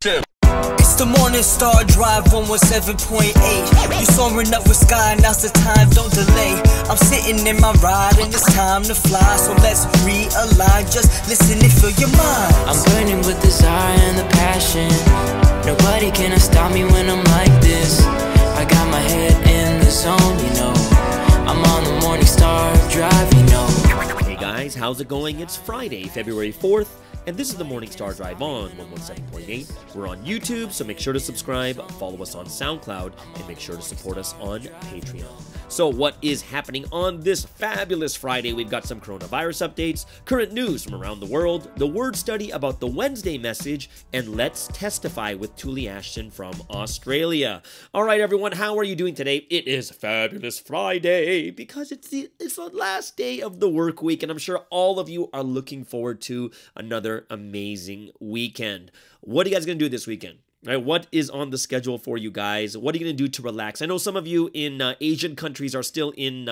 It's the morning star drive 117.8. You soaring up with sky, now's the time, don't delay. I'm sitting in my ride and it's time to fly. So let's realign, just listen and feel your mind. I'm burning with desire and the passion. Nobody can stop me when I'm like this. I got my head in the zone, you know. I'm on the morning star drive, you know. Hey guys, how's it going? It's Friday, February 4th. And this is the Morning Star Drive on 117.8. We're on YouTube, so make sure to subscribe, follow us on SoundCloud, and make sure to support us on Patreon. So what is happening on this fabulous Friday? We've got some coronavirus updates, current news from around the world, the word study about the Wednesday message, and Let's Testify with Tuli Ashton from Australia. All right, everyone, how are you doing today? It is Fabulous Friday because it's the last day of the work week, and I'm sure all of you are looking forward to another amazing weekend. What are you guys going to do this weekend? Right, what is on the schedule for you guys? What are you going to do to relax? I know some of you in Asian countries are still in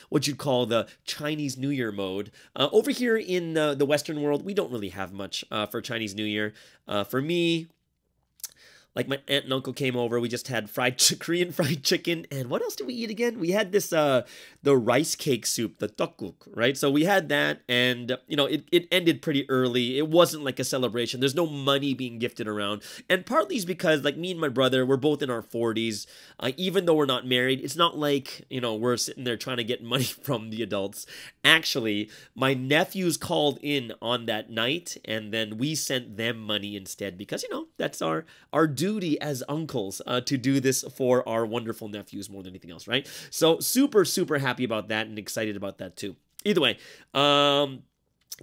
what you'd call the Chinese New Year mode. Over here in the Western world, we don't really have much for Chinese New Year. For me, like my aunt and uncle came over, we just had Korean fried chicken, and what else did we eat again? We had this the rice cake soup, the tteokguk, right? So we had that, and you know, it ended pretty early. It wasn't like a celebration. There's no money being gifted around, and partly is because like me and my brother, we're both in our 40s. Even though we're not married, it's not like, you know, we're sitting there trying to get money from the adults. Actually, my nephews called in on that night, and then we sent them money instead because, you know, that's our duty as uncles to do this for our wonderful nephews more than anything else, right? So super happy about that and excited about that too. Either way,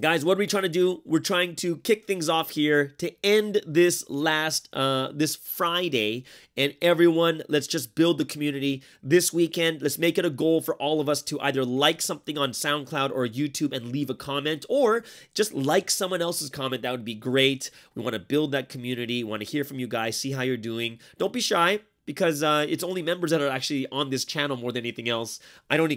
guys, what are we trying to do? We're trying to kick things off here to end this this Friday. And everyone, let's just build the community this weekend. Let's make it a goal for all of us to either like something on SoundCloud or YouTube and leave a comment, or just like someone else's comment. That would be great. We want to build that community. We want to hear from you guys, see how you're doing. Don't be shy, because it's only members that are actually on this channel more than anything else. I don't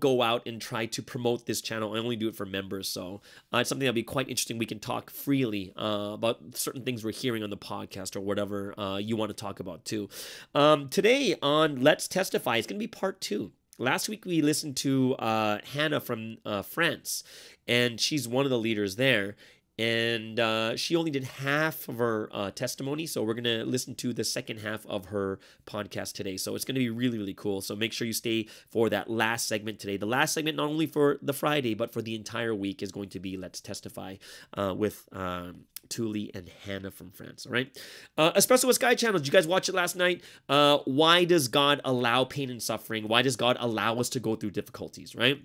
go out and try to promote this channel. I only do it for members. So it's something that'll be quite interesting. We can talk freely about certain things we're hearing on the podcast or whatever you want to talk about too. Today on Let's Testify, it's going to be part 2. Last week we listened to Hannah from France, and she's one of the leaders there. And she only did half of her testimony, so we're going to listen to the second half of her podcast today. So it's going to be really cool. So make sure you stay for that last segment today. The last segment, not only for the Friday, but for the entire week, is going to be Let's Testify with Tuli and Hannah from France, all right? Espresso with Sky Channel, did you guys watch it last night? Why does God allow pain and suffering? Why does God allow us to go through difficulties, right?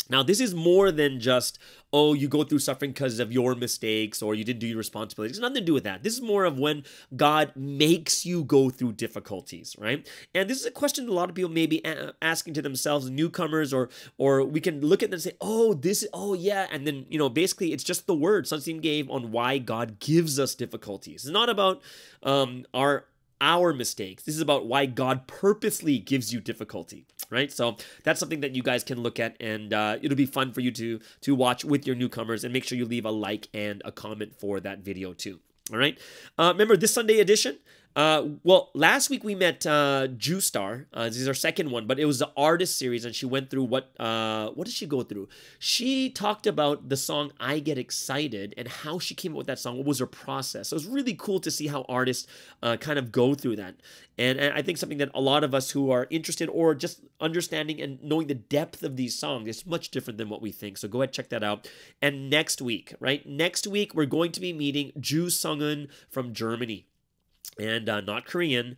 Now, this is more than just, oh, you go through suffering because of your mistakes or you didn't do your responsibilities. It's nothing to do with that. This is more of when God makes you go through difficulties, right? And this is a question a lot of people may be asking to themselves, newcomers, or we can look at them and say, oh yeah. And then, you know, basically it's just the word Sunstein gave on why God gives us difficulties. It's not about our mistakes. This is about why God purposely gives you difficulty, right? So that's something that you guys can look at, and it'll be fun for you to watch with your newcomers, and make sure you leave a like and a comment for that video too. All right. Remember this Sunday edition? Well, last week we met Jew Star. This is our second one, but it was the artist series, and she went through what did she go through? She talked about the song I Get Excited and how she came up with that song. What was her process? So it was really cool to see how artists kind of go through that. And I think something that a lot of us who are interested or just understanding and knowing the depth of these songs is much different than what we think. So go ahead, check that out. And next week, right? Next week, we're going to be meeting Ju Sung-eun from Germany. And not Korean.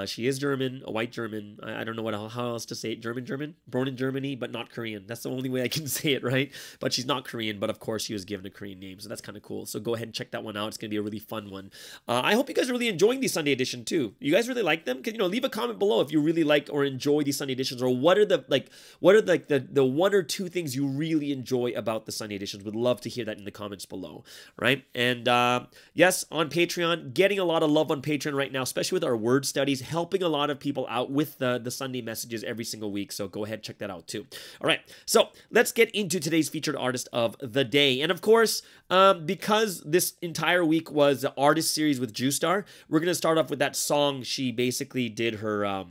She is German, a white German. I don't know how else to say it. German? Born in Germany, but not Korean. That's the only way I can say it, right? But she's not Korean, but of course she was given a Korean name, so that's kind of cool. So go ahead and check that one out. It's going to be a really fun one. I hope you guys are really enjoying these Sunday edition too. You guys really like them? You know, leave a comment below if you really like or enjoy these Sunday editions, or what are the one or two things you really enjoy about the Sunday editions. Would love to hear that in the comments below, right? And yes, on Patreon, getting a lot of love on Patreon right now, especially with our word study. series, helping a lot of people out with the Sunday messages every single week. So go ahead, check that out too. All right, so let's get into today's featured artist of the day. And of course, because this entire week was the artist series with Juice-Star, we're going to start off with that song she basically did her...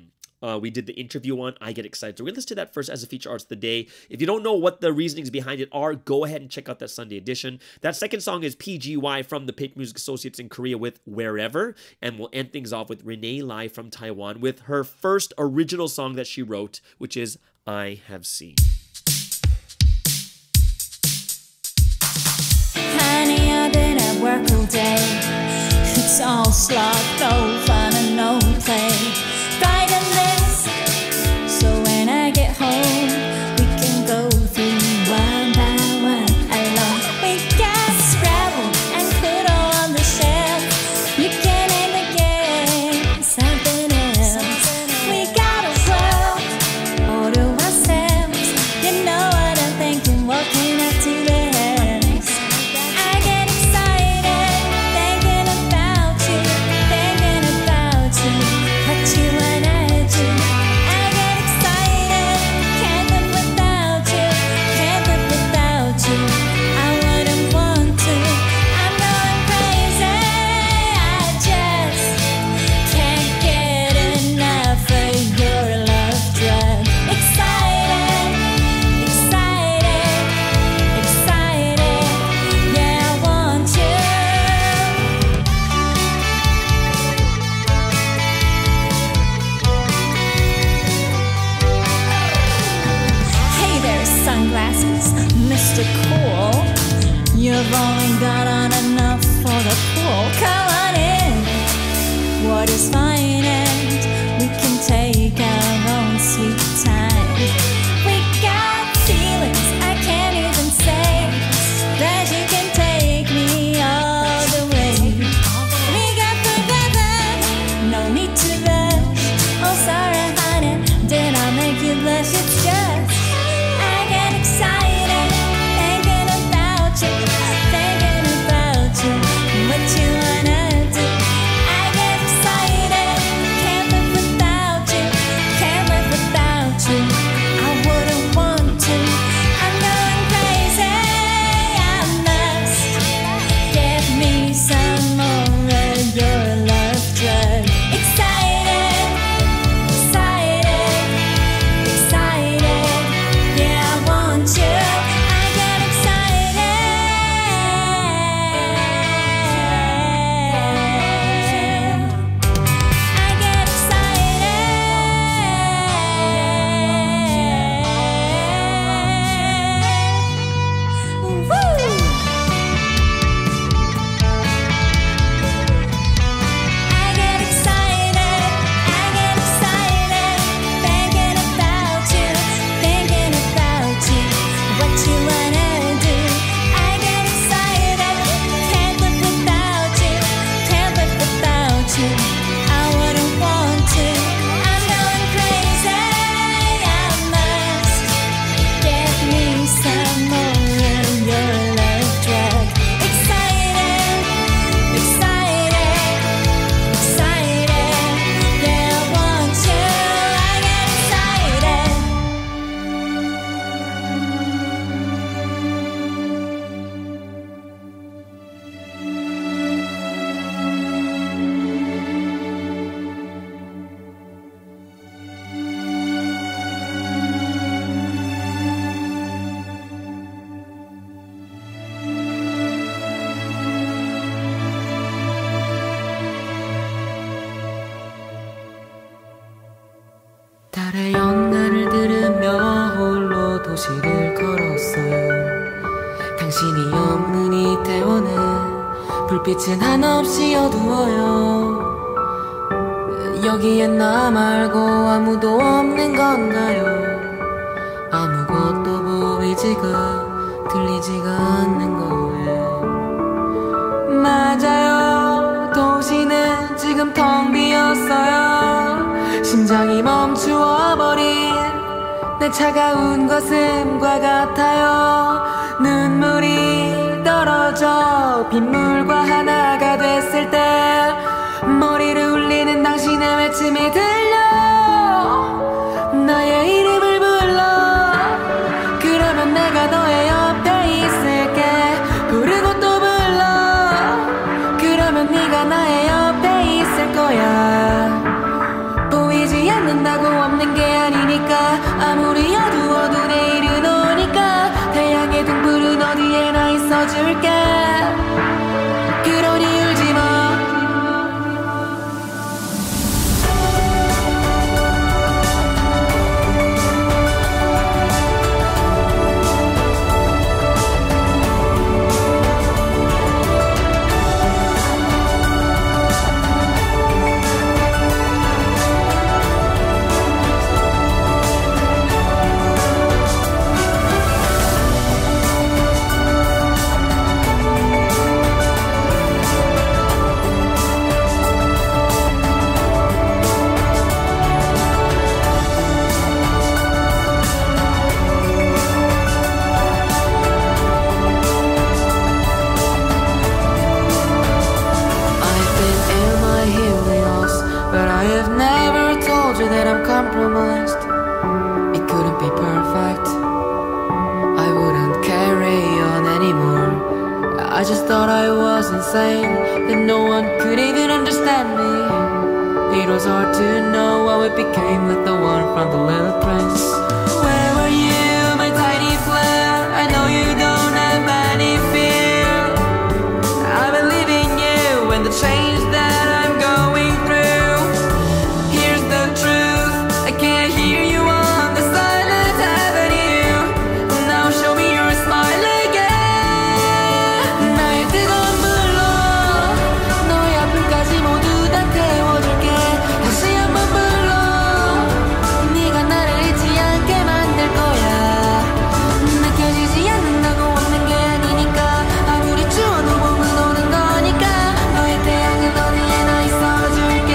we did the interview on. I Get Excited. So we're going to listen to that first as a feature artist of the day. If you don't know what the reasonings behind it are, go ahead and check out that Sunday edition. That second song is PGY from the Paper Music Associates in Korea with Wherever. And we'll end things off with Renee Lai from Taiwan with her first original song that she wrote, which is I Have Seen. Honey, I've been at work all day. It's all slog, no fun and no play. Fighting this, so when I get home, we can go through one by one alone. We got Scrabble and Pluto on the shelf. You can name the game something else. We got a world all to ourselves. You know what I'm thinking, walking up to this. I get excited thinking about you, what you wanna do. I get excited, can't live without you, can't live without you. I wouldn't want to, I'm going crazy. I just can't get enough of your love drug. Excited, excited, excited, yeah, I want you. Hey there, sunglasses, Mr. Cool. You've only got on enough for the pool. Come on in. What is fine and we can take our own sweet time. We got feelings I can't even say that you can take me all the way. We got forever, no need to rush. Oh, sorry, honey, did I make you blush? It's just I get excited thinking about you, what you wanna do. I get excited, can't live without you, can't live without you. I wouldn't want to, I'm going crazy. I must get me some more of your love drug. Excited, excited, excited, yeah, I want you. I get excited. I get excited. Woo! I get excited, thinking about you, what you wanna do. I get excited, can't live without you, can't live without you. I wouldn't want to, I'm going crazy. I must get me some more of your love drug. Excited, excited, excited, yeah, I want you. I get excited. 달의 연가를 들으며 홀로 도시를 걸었어요. 당신이 없는 이태원은 불빛은 한없이 어두워요. 여기엔 나 말고 아무도 없는 건가요? 아무것도 보이지가 들리지가 않는 거예요. 맞아요, 도시는 지금 텅 비었어요. 심장이 멈추어버린 내 차가운 가슴과 같아요. 눈물이 떨어져 빗물과 하나가 됐을 때 머리를 울리는 당신의 외침이 promised it couldn't be perfect. I wouldn't carry on anymore. I just thought I was insane, that no one could even understand me. It was hard to know how it became like the one from The Little Prince. Where were you, my tiny flare? I know you don't have any fear. I believe in you and the change that I'm going through. Here's the truth, I can't hear you on the silent avenue. Now show me your smile again. 나의 뜨거운 불로 너의 아픔까지 모두 다 태워줄게. 다시 한번 불러 네가 나를 잊지 않게 만들 거야. 느껴지지 않는다고 없는 게 아니니까. 아무리 추워도 봄은 오는 거니까. 너의 태양은 어디에 나 있어줄게.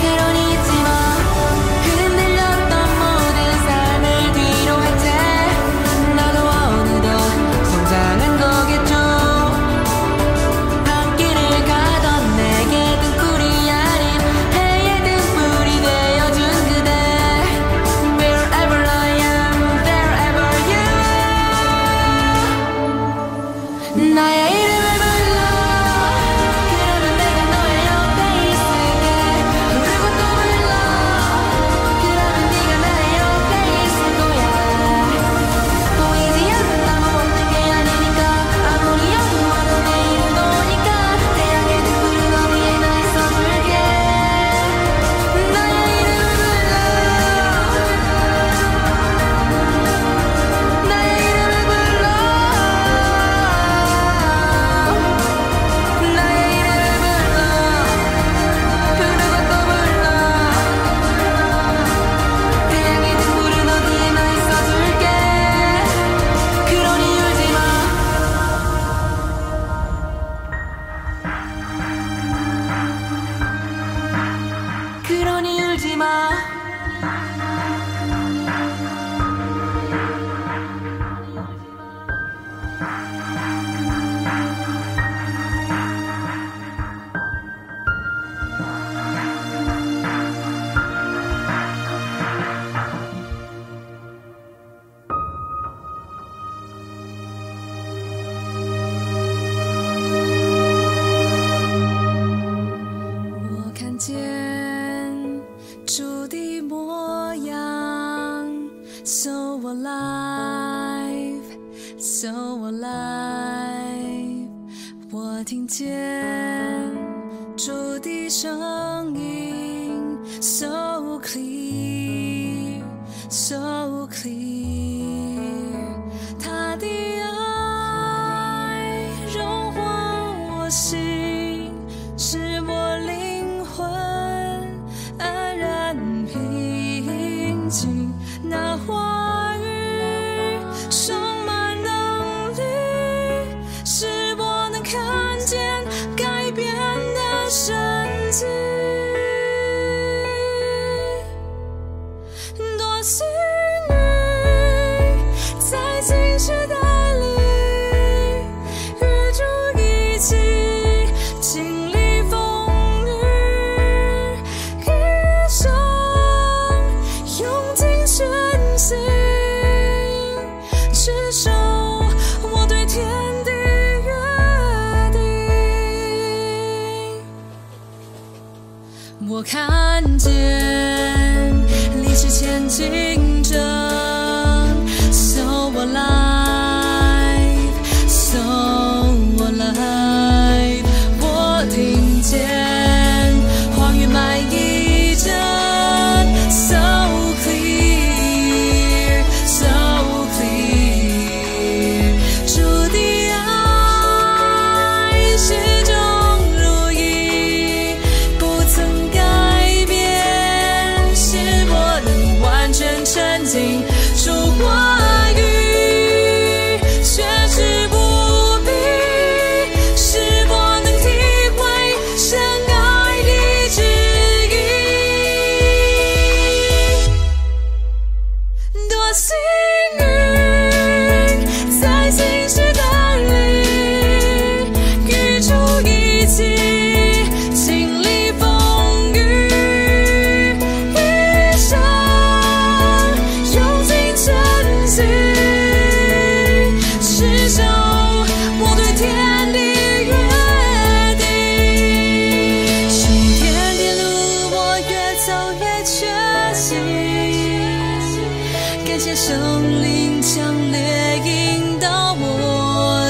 그러니 잊지 마. 흔들렸던 모든 삶을 뒤로 할 때 나도 어느덧 성장한 거겠죠. 밤길을 가던 내게 등불이 아닌 해의 등불이 되어준 그대. Wherever I am, wherever you are. 나의 이름을 불러. 그러면 내가 너의 옆에 있을게. 부르고 또 불러. 그러면 네가 나의 옆에 있을 거야. 보이지 않는다고 없는 게 아니니까. 아무리 어두워도 내일은 오니까. 태양의 등불은 어디에 나 있어줄게. 나의 이름을 불러. 나의 이름을 불러. 나의 이름을 불러. 부르고 또 불러. 태양의 등불은 어디에 나 있어줄게. 그러니 울지 마. 그러니 울지 마.我看见主的模样 So alive, so alive. 我听见主的声音 So clear, so clear. 他的爱融化我心，使我灵魂安然平静。那话语充满能力，使我能看见改变的神迹。多幸运，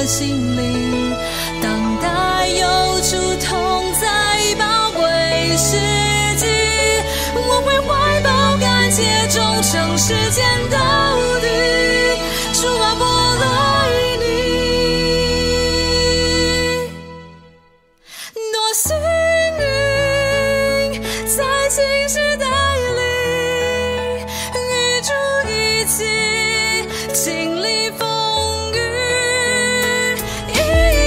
的心灵，当代有主同在宝贵时机，我会怀抱感谢忠诚时间到底，主啊，我爱你。多幸运在新时代里与主一起经历风雨，一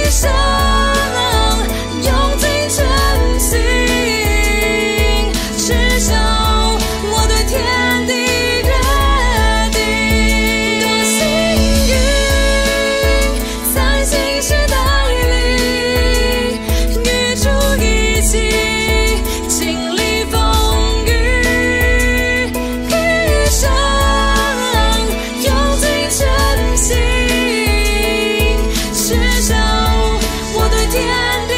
生用尽全心持守我对天地约定。多幸运在新时代里与主一起经历风雨，一生用尽全心持守我对天地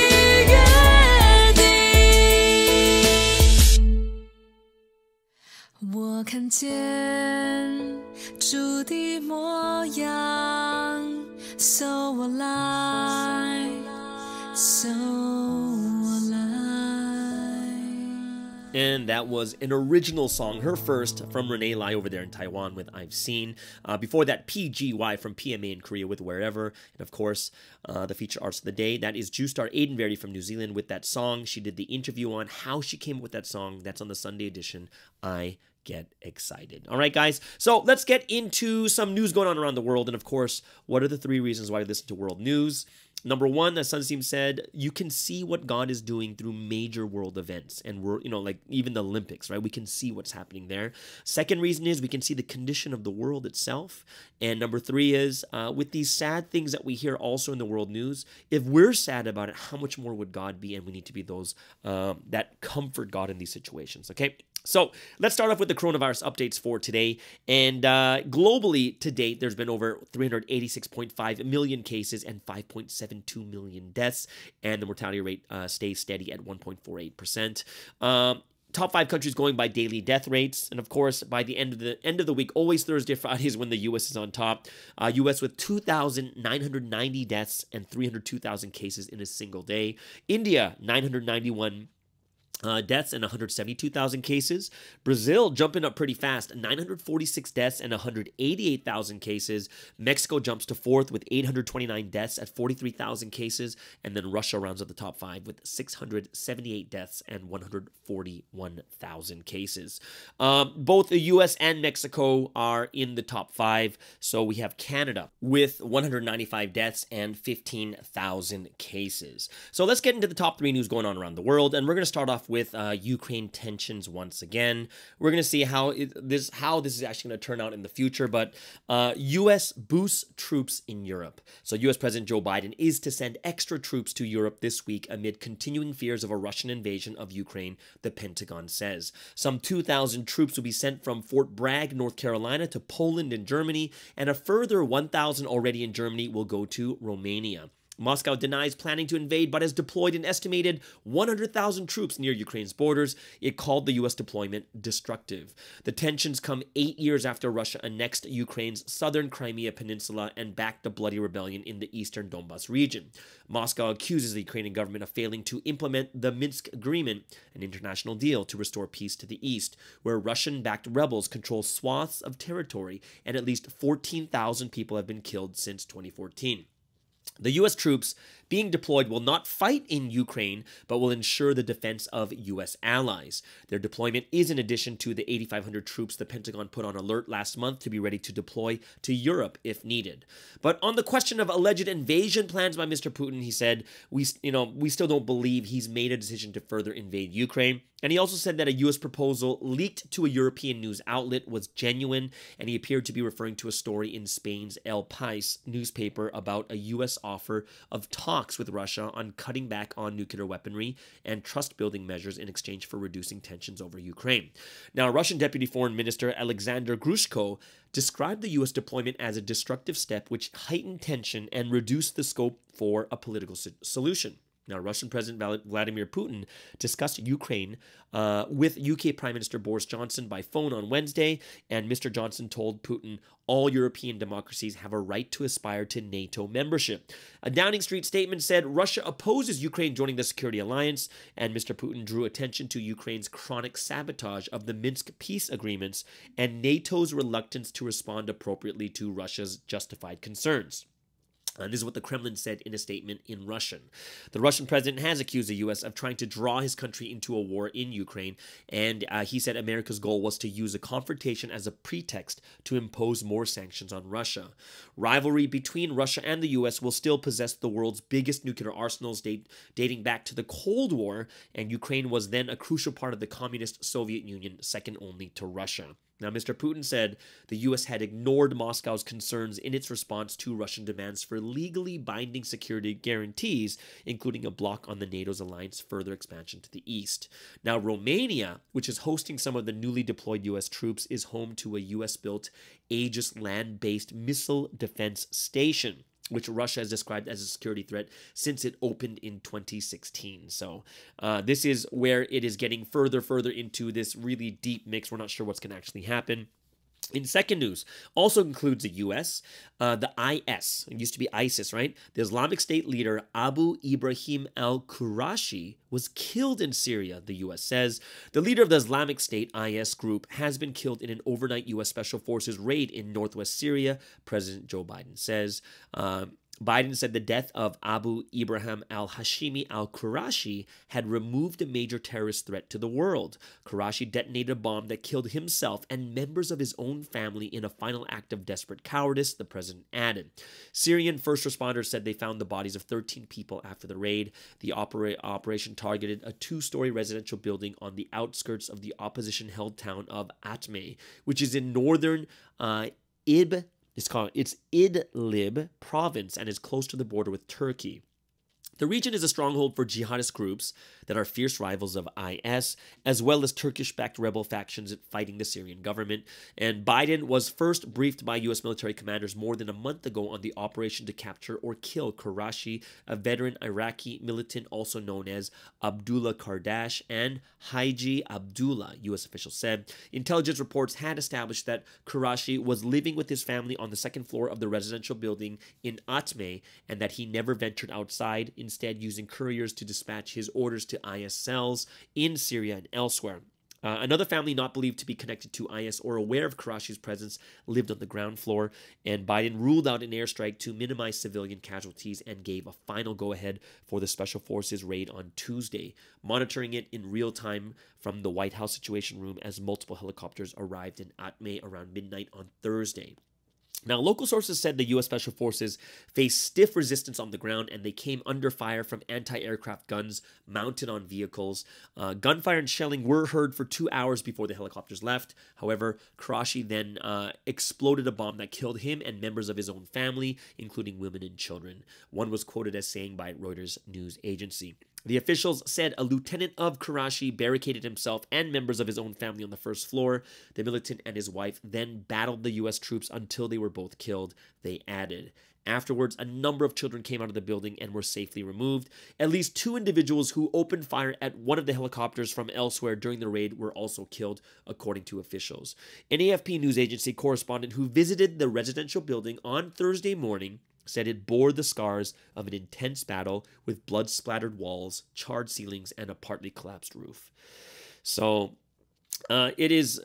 约定。我看见主的模样，so我来，so我来。And that was an original song, her first, from Renee Lai over there in Taiwan with I've Seen. Before that, PGY from PMA in Korea with Wherever. And of course, the feature artist of the day, that is Justar Aidenverdi from New Zealand with that song. She did the interview on how she came up with that song. That's on the Sunday edition. I get excited. All right, guys. So let's get into some news going on around the world. And of course, what are the 3 reasons why you listen to world news? Number 1, as Sunsteam said, you can see what God is doing through major world events and we're, like even the Olympics, right? We can see what's happening there. Second reason is we can see the condition of the world itself. And number 3 is with these sad things that we hear also in the world news, if we're sad about it, how much more would God be? And we need to be those that comfort God in these situations, okay? So let's start off with the coronavirus updates for today. And globally, to date, there's been over 386.5 million cases and 5.72 million deaths. And the mortality rate stays steady at 1.48%. Top 5 countries going by daily death rates. And of course, by the end of the week, always Thursday, Fridays when the U.S. is on top. U.S. with 2,990 deaths and 302,000 cases in a single day. India, 991 deaths and 172,000 cases. Brazil jumping up pretty fast, 946 deaths and 188,000 cases. Mexico jumps to 4th with 829 deaths at 43,000 cases. And then Russia rounds up the top 5 with 678 deaths and 141,000 cases. Both the US and Mexico are in the top 5. So we have Canada with 195 deaths and 15,000 cases. So let's get into the top 3 news going on around the world. And we're going to start off with Ukraine tensions once again. We're going to see how this is actually going to turn out in the future. But U.S. boosts troops in Europe. So U.S. President Joe Biden is to send extra troops to Europe this week amid continuing fears of a Russian invasion of Ukraine, the Pentagon says. Some 2,000 troops will be sent from Fort Bragg, North Carolina to Poland and Germany, and a further 1,000 already in Germany will go to Romania. Moscow denies planning to invade, but has deployed an estimated 100,000 troops near Ukraine's borders. It called the U.S. deployment destructive. The tensions come 8 years after Russia annexed Ukraine's southern Crimea Peninsula and backed the bloody rebellion in the eastern Donbas region. Moscow accuses the Ukrainian government of failing to implement the Minsk Agreement, an international deal to restore peace to the east, where Russian-backed rebels control swaths of territory and at least 14,000 people have been killed since 2014. The U.S. troops being deployed will not fight in Ukraine, but will ensure the defense of U.S. allies. Their deployment is in addition to the 8,500 troops the Pentagon put on alert last month to be ready to deploy to Europe if needed. But on the question of alleged invasion plans by Mr. Putin, he said, we still don't believe he's made a decision to further invade Ukraine. And he also said that a U.S. proposal leaked to a European news outlet was genuine, and he appeared to be referring to a story in Spain's El País newspaper about a U.S. offer of talks with Russia on cutting back on nuclear weaponry and trust-building measures in exchange for reducing tensions over Ukraine. Now, Russian Deputy Foreign Minister Alexander Grushko described the U.S. deployment as a destructive step which heightened tension and reduced the scope for a political solution. Now, Russian President Vladimir Putin discussed Ukraine with UK Prime Minister Boris Johnson by phone on Wednesday, and Mr. Johnson told Putin all European democracies have a right to aspire to NATO membership. A Downing Street statement said Russia opposes Ukraine joining the security alliance, and Mr. Putin drew attention to Ukraine's chronic sabotage of the Minsk peace agreements and NATO's reluctance to respond appropriately to Russia's justified concerns. And this is what the Kremlin said in a statement in Russian. The Russian president has accused the U.S. of trying to draw his country into a war in Ukraine, and he said America's goal was to use a confrontation as a pretext to impose more sanctions on Russia. Rivalry between Russia and the U.S. will still possess the world's biggest nuclear arsenals dating back to the Cold War, and Ukraine was then a crucial part of the communist Soviet Union, second only to Russia. Now, Mr. Putin said the U.S. had ignored Moscow's concerns in its response to Russian demands for legally binding security guarantees, including a block on the NATO's alliance further expansion to the east. Now, Romania, which is hosting some of the newly deployed U.S. troops, is home to a U.S.-built Aegis land-based missile defense station, which Russia has described as a security threat since it opened in 2016. So this is where it is getting further into this really deep mix. We're not sure what's going to actually happen. In second news, also includes the U.S., the IS, it used to be ISIS, right? The Islamic State leader Abu Ibrahim al-Qurashi was killed in Syria, the U.S. says. The leader of the Islamic State IS group has been killed in an overnight U.S. Special Forces raid in northwest Syria, President Joe Biden says. Biden said the death of Abu Ibrahim al-Hashimi al-Qurashi had removed a major terrorist threat to the world. Qurashi detonated a bomb that killed himself and members of his own family in a final act of desperate cowardice, the president added. Syrian first responders said they found the bodies of 13 people after the raid. The operation targeted a two-story residential building on the outskirts of the opposition-held town of Atme, which is in northern It's Idlib province and is close to the border with Turkey. The region is a stronghold for jihadist groups that are fierce rivals of IS, as well as Turkish-backed rebel factions fighting the Syrian government. And Biden was first briefed by U.S. military commanders more than a month ago on the operation to capture or kill Qurashi, a veteran Iraqi militant also known as Abdullah Kardash and Haji Abdullah, U.S. officials said. Intelligence reports had established that Qurashi was living with his family on the second floor of the residential building in Atme and that he never ventured outside, instead using couriers to dispatch his orders to IS cells in Syria and elsewhere. Another family not believed to be connected to IS or aware of Qurashi's presence lived on the ground floor, and Biden ruled out an airstrike to minimize civilian casualties and gave a final go-ahead for the Special Forces raid on Tuesday, monitoring it in real time from the White House Situation Room as multiple helicopters arrived in Atme around midnight on Thursday. Now, local sources said the U.S. Special Forces faced stiff resistance on the ground, and they came under fire from anti-aircraft guns mounted on vehicles. Gunfire and shelling were heard for 2 hours before the helicopters left. However, Qurashi then exploded a bomb that killed him and members of his own family, including women and children. One was quoted as saying by Reuters news agency. The officials said a lieutenant of Qurashi barricaded himself and members of his own family on the first floor. The militant and his wife then battled the U.S. troops until they were both killed, they added. Afterwards, a number of children came out of the building and were safely removed. At least 2 individuals who opened fire at one of the helicopters from elsewhere during the raid were also killed, according to officials. An AFP news agency correspondent who visited the residential building on Thursday morning said it bore the scars of an intense battle with blood-splattered walls, charred ceilings, and a partly collapsed roof. So it is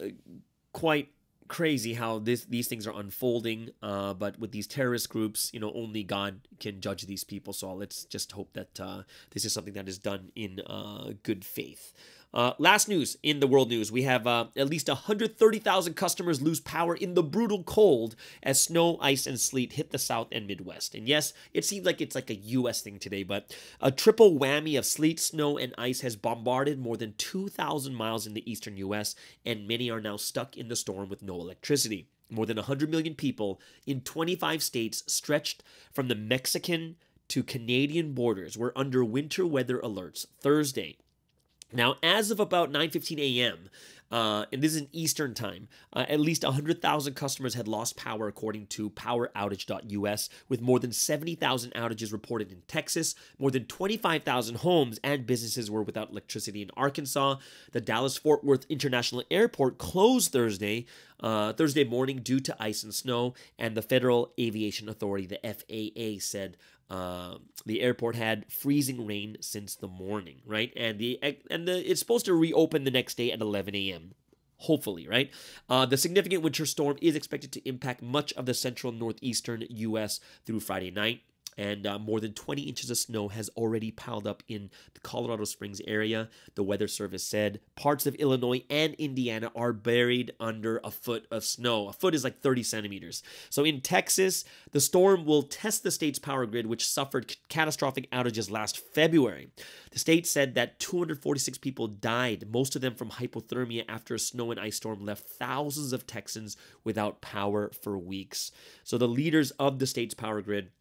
quite crazy how these things are unfolding, but with these terrorist groups, only God can judge these people. So let's just hope that this is something that is done in good faith. Last news in the world news, we have at least 130,000 customers lose power in the brutal cold as snow, ice, and sleet hit the South and Midwest. And yes, it seems like it's like a U.S. thing today, but a triple whammy of sleet, snow, and ice has bombarded more than 2,000 miles in the eastern U.S., and many are now stuck in the storm with no electricity. More than 100 million people in 25 states stretched from the Mexican to Canadian borders were under winter weather alerts Thursday. Now, as of about 9:15 a.m., and this is in Eastern time. At least 100,000 customers had lost power, according to poweroutage.us, with more than 70,000 outages reported in Texas. More than 25,000 homes and businesses were without electricity in Arkansas. The Dallas-Fort Worth International Airport closed Thursday morning due to ice and snow, and the Federal Aviation Authority, the FAA, said the airport had freezing rain since the morning, right? And it's supposed to reopen the next day at 11 a.m. Hopefully, right? The significant winter storm is expected to impact much of the central northeastern U.S. through Friday night. And more than 20 inches of snow has already piled up in the Colorado Springs area. The Weather Service said parts of Illinois and Indiana are buried under a foot of snow. A foot is like 30 centimeters. So in Texas, the storm will test the state's power grid, which suffered catastrophic outages last February. The state said that 246 people died, most of them from hypothermia, after a snow and ice storm left thousands of Texans without power for weeks. So the leaders of the state's power grid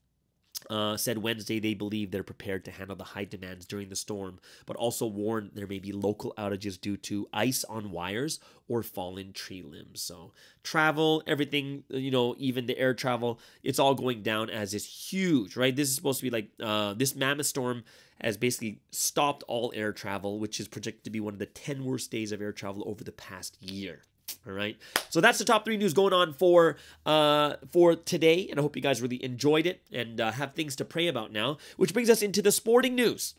said Wednesday they believe they're prepared to handle the high demands during the storm, but also warned there may be local outages due to ice on wires or fallen tree limbs. So travel, everything, even the air travel, it's all going down as this huge, right? This is supposed to be like this mammoth storm has basically stopped all air travel, which is projected to be one of the 10 worst days of air travel over the past year. All right, so that's the top 3 news going on for today, and I hope you guys really enjoyed it and have things to pray about now, which brings us into the sporting news.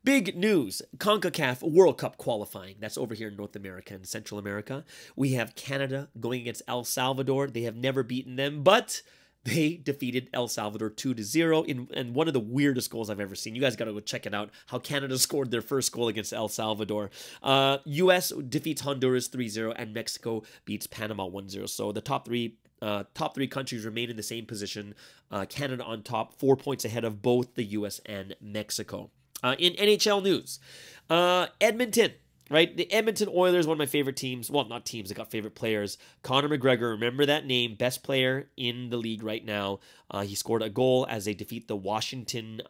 Big news, CONCACAF World Cup qualifying. That's over here in North America and Central America. We have Canada going against El Salvador. They have never beaten them, but they defeated El Salvador 2-0 in one of the weirdest goals I've ever seen. You guys got to go check it out, how Canada scored their first goal against El Salvador. U.S. defeats Honduras 3-0, and Mexico beats Panama 1-0. So the top three countries remain in the same position. Canada on top, 4 points ahead of both the U.S. and Mexico. In NHL news, Edmonton. Right, the Edmonton Oilers, one of my favorite teams. Well, not teams, they got favorite players. Conor McGregor, remember that name, best player in the league right now. He scored a goal as they defeat the Washington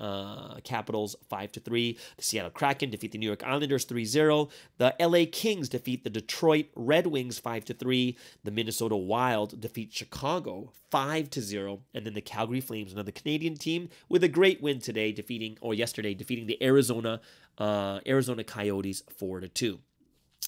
Capitals 5-3. The Seattle Kraken defeat the New York Islanders 3-0. The LA Kings defeat the Detroit Red Wings 5-3. The Minnesota Wild defeat Chicago 5-0. And then the Calgary Flames, another Canadian team, with a great win yesterday, defeating the Arizona Coyotes 4-2.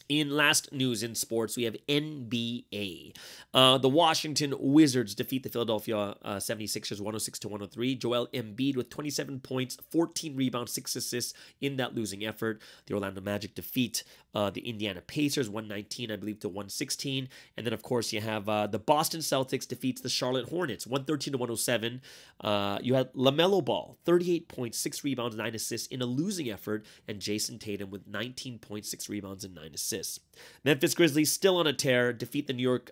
In last news in sports, we have NBA. The Washington Wizards defeat the Philadelphia 76ers 106-103. Joel Embiid with 27 points, 14 rebounds, 6 assists in that losing effort. The Orlando Magic defeat the Indiana Pacers 119, I believe, to 116. And then, of course, you have the Boston Celtics defeats the Charlotte Hornets 113-107. You had LaMelo Ball, 38 points, 6 rebounds, 9 assists in a losing effort, and Jason Tatum with 19 points, 6 rebounds, and 9 assists. Memphis Grizzlies still on a tear, defeat the New York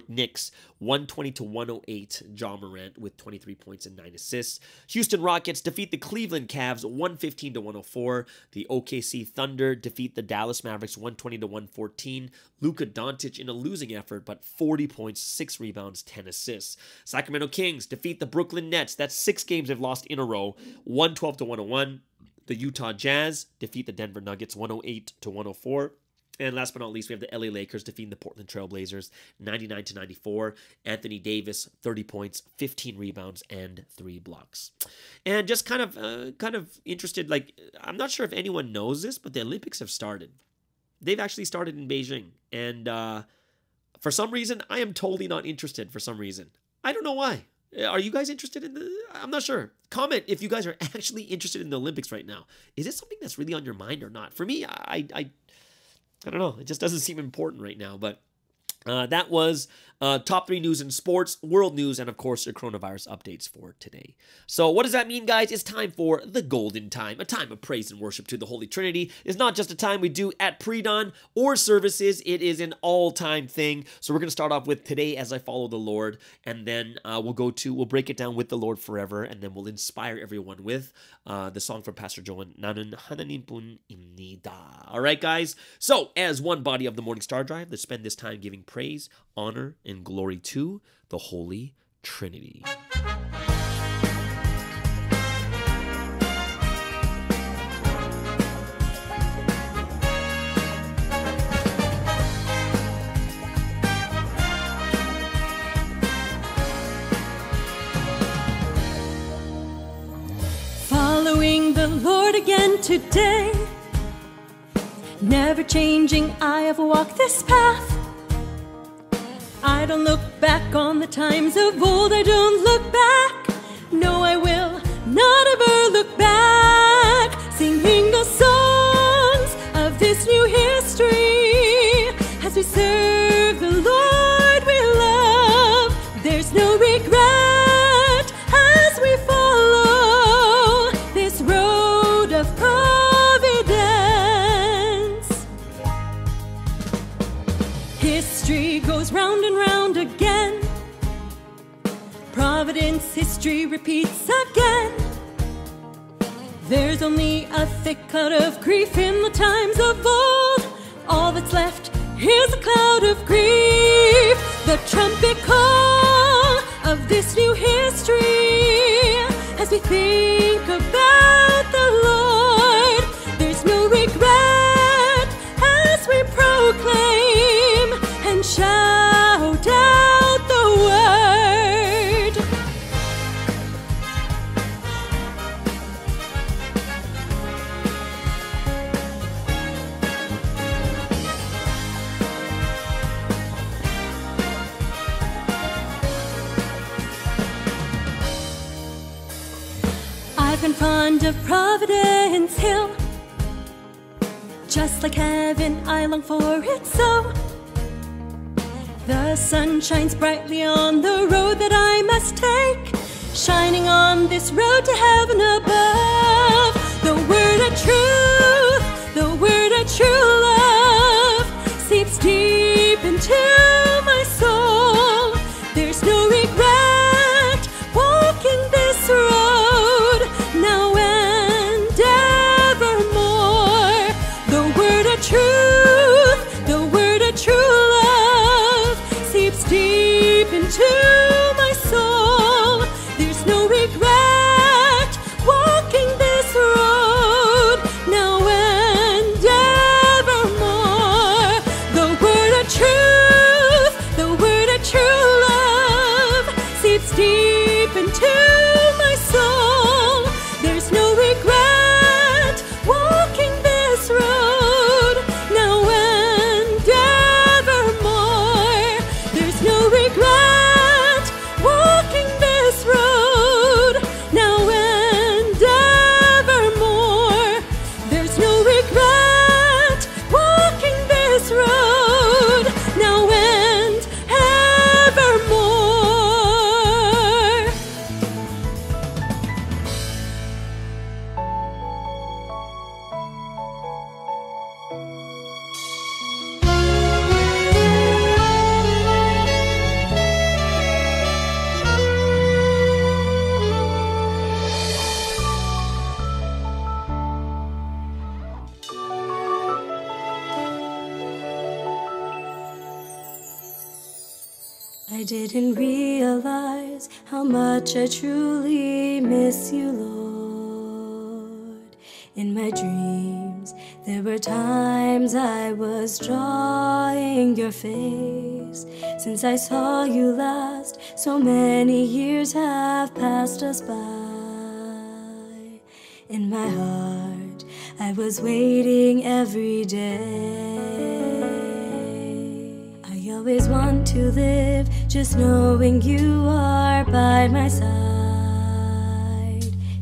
Knicks 120-108. Ja Morant with 23 points and 9 assists. Houston Rockets defeat the Cleveland Cavs 115-104. The OKC Thunder defeat the Dallas Mavericks 120-114. Luka Doncic in a losing effort, but 40 points, 6 rebounds, 10 assists. Sacramento Kings defeat the Brooklyn Nets. That's 6 games they've lost in a row, 112-101. The Utah Jazz defeat the Denver Nuggets 108-104. And last but not least, we have the LA Lakers defeating the Portland Trail Blazers 99-94. Anthony Davis, 30 points, 15 rebounds, and 3 blocks. And just kind of interested, I'm not sure if anyone knows this, but the Olympics have started. They've actually started in Beijing. And for some reason, I am totally not interested for some reason. I don't know why. Are you guys interested in I'm not sure. Comment if you guys are actually interested in the Olympics right now. Is it something that's really on your mind or not? For me, I don't know. It just doesn't seem important right now. But that was top 3 news in sports, world news, and of course your coronavirus updates for today. So what does that mean, guys? It's time for the golden time, a time of praise and worship to the Holy Trinity. It's not just a time we do at pre-dawn or services. It is an all-time thing. So we're going to start off with Today As I Follow the Lord, and then we'll break it down with the Lord Forever, and then we'll inspire everyone with the song from Pastor Joan, Nanon Hananin Pun Imnida. All right, guys? So as one body of the Morning Star Drive, let's spend this time giving praise, honor, and glory to the Holy Trinity. Lord again today. Never changing, I have walked this path. I don't look back on the times of old, I don't look back. No, I will not ever look back. Singing the songs of this new history as we serve the Lord we love. There's no regret as we follow this road of providence. History goes round and round again. Providence, history repeats again. There's only a thick cloud of grief in the times of old. All that's left is a cloud of grief. The trumpet call of this new history as we think about the Lord. There's no regret as we proclaim and shout out the word. I've been fond of Providence Hill. Just like heaven, I long for it so. The sun shines brightly on the road that I must take, shining on this road to heaven above. The word of truth, the word of true love seeps deep into my soul. There's no regret walking this road now and evermore. The word of truth, the word of true love seeps deep into my soul. There's no regret walking this road now and evermore. The word of truth, the word of true love seeps deep into my soul. There's no regret walking this road now and evermore. There's no regret walking this road now and evermore. There's no regret walking this road now and evermore. I didn't realize how much I truly miss you, Lord. In my dreams, there were times I was drawing your face. Since I saw you last, so many years have passed us by. In my heart, I was waiting every day. I always want to live just knowing you are by my side.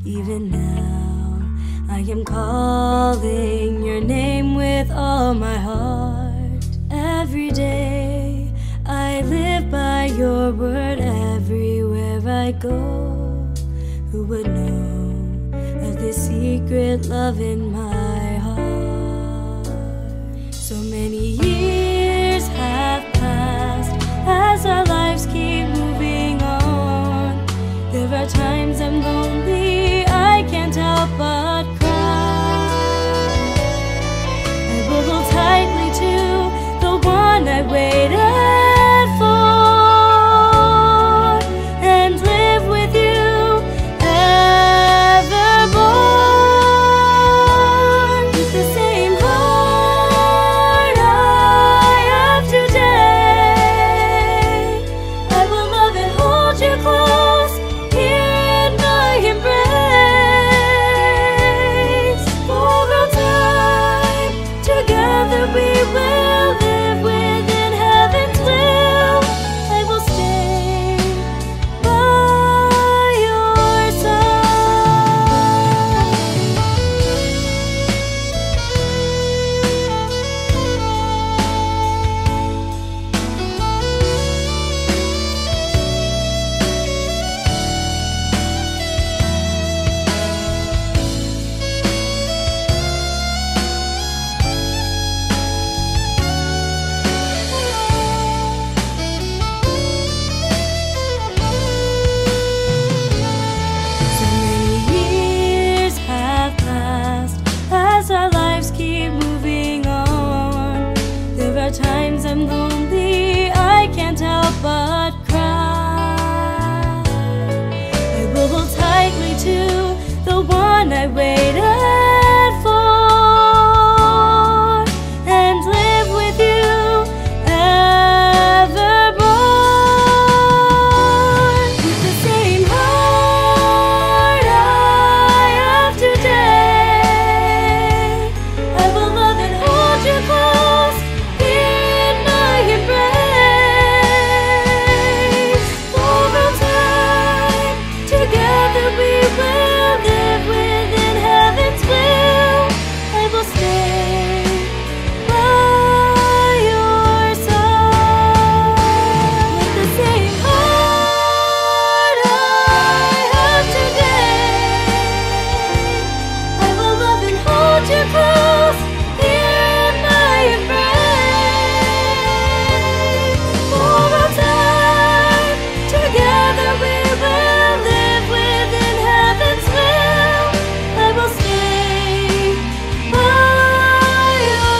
Even now, I am calling your name with all my heart. Every day, I live by your word everywhere I go. Who would know of this secret love in my heart? So many years have passed as our lives keep moving on. There are times I'm lonely, I can't help but cry. I will hold tightly to the one I waited for and live with you evermore. With the same heart I have today, I will love and hold you close here in my embrace. one I waited for and live with you evermore. With the same heart I have today, I will love and hold you close in my embrace. For all time, together we will live within heaven's will. I will stay by your side. With the same heart I have today, I will love and hold you close in my embrace. For all time, together we will live within heaven's will. I will stay by your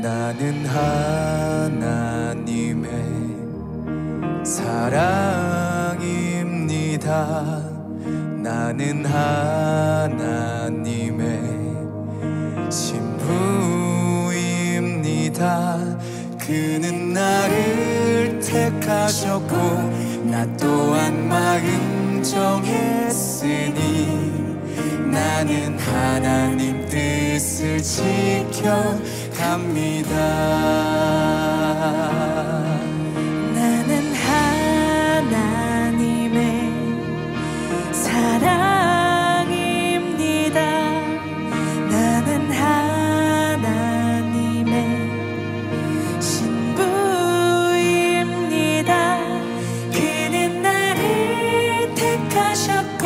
나는 하나님의 사랑입니다. 나는 하나님의 신부입니다. 그는 나를 택하셨고 나 또한 마음 정했으니 나는 하나님 뜻을 지켜갑니다. 나는 하나님의 사랑입니다. 나는 하나님의 신부입니다. 그는 나를 택하셨고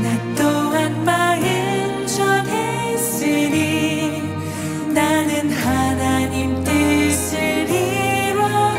나 또한 마음 정했으니 나는 하나님 뜻을 이루어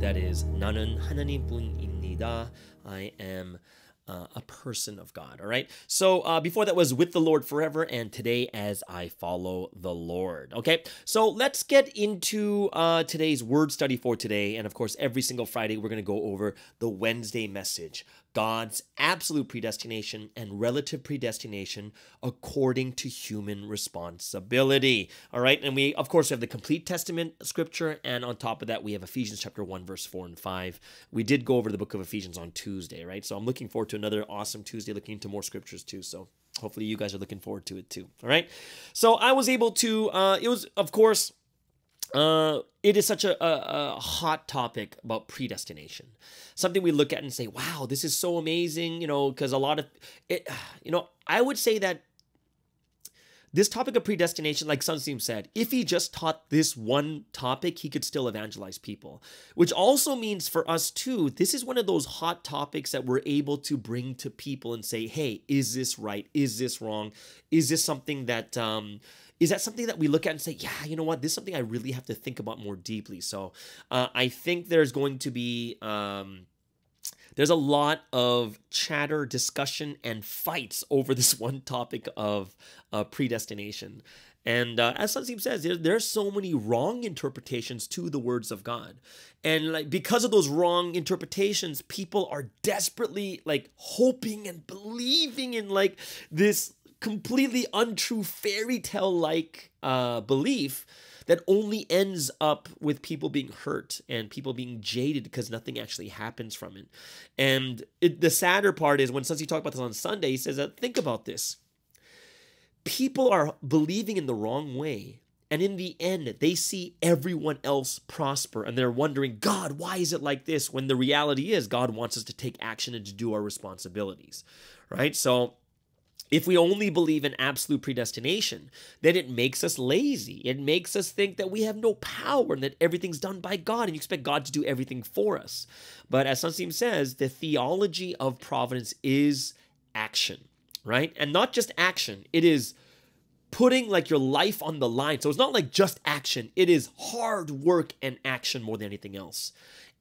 That is 나는 하나님뿐입니다. I am a person of God. All right. So before that was With the Lord Forever, and Today as I Follow the Lord. Okay. So let's get into today's word study for today. And of course, every single Friday, we're going to go over the Wednesday message, God's absolute predestination and relative predestination according to human responsibility. All right. And we, of course, have the complete Testament scripture. And on top of that, we have Ephesians chapter 1, verse 4 and 5. We did go over the book of Ephesians on Tuesday, right? So I'm looking forward to another awesome Tuesday, looking into more scriptures too. So hopefully you guys are looking forward to it too. All right. So I was able to, it was, of course, it is such a hot topic about predestination. Something we look at and say, wow, this is so amazing, because a lot of it, I would say that this topic of predestination, like Sunseem said, if he just taught this one topic, he could still evangelize people, which also means for us too, this is one of those hot topics that we're able to bring to people and say, hey, is this right? Is this wrong? Is this something that, is that something that we look at and say, yeah, you know what, this is something I really have to think about more deeply. So I think there's going to be, there's a lot of chatter, discussion, and fights over this one topic of predestination. And as Sunseem says, there's so many wrong interpretations to the words of God. And because of those wrong interpretations, people are desperately hoping and believing in this completely untrue fairy tale-like belief that only ends up with people being hurt and people being jaded because nothing actually happens from it. And the sadder part is when Sunsi talked about this on Sunday, he says that, think about this. People are believing in the wrong way. And in the end, they see everyone else prosper and they're wondering, God, why is it like this? When the reality is God wants us to take action and to do our responsibilities, right? So if we only believe in absolute predestination, then it makes us lazy. It makes us think that we have no power and that everything's done by God and you expect God to do everything for us. But as Sunseem says, the theology of providence is action, right? And not just action. It is putting your life on the line. So it's not just action. It is hard work and action more than anything else.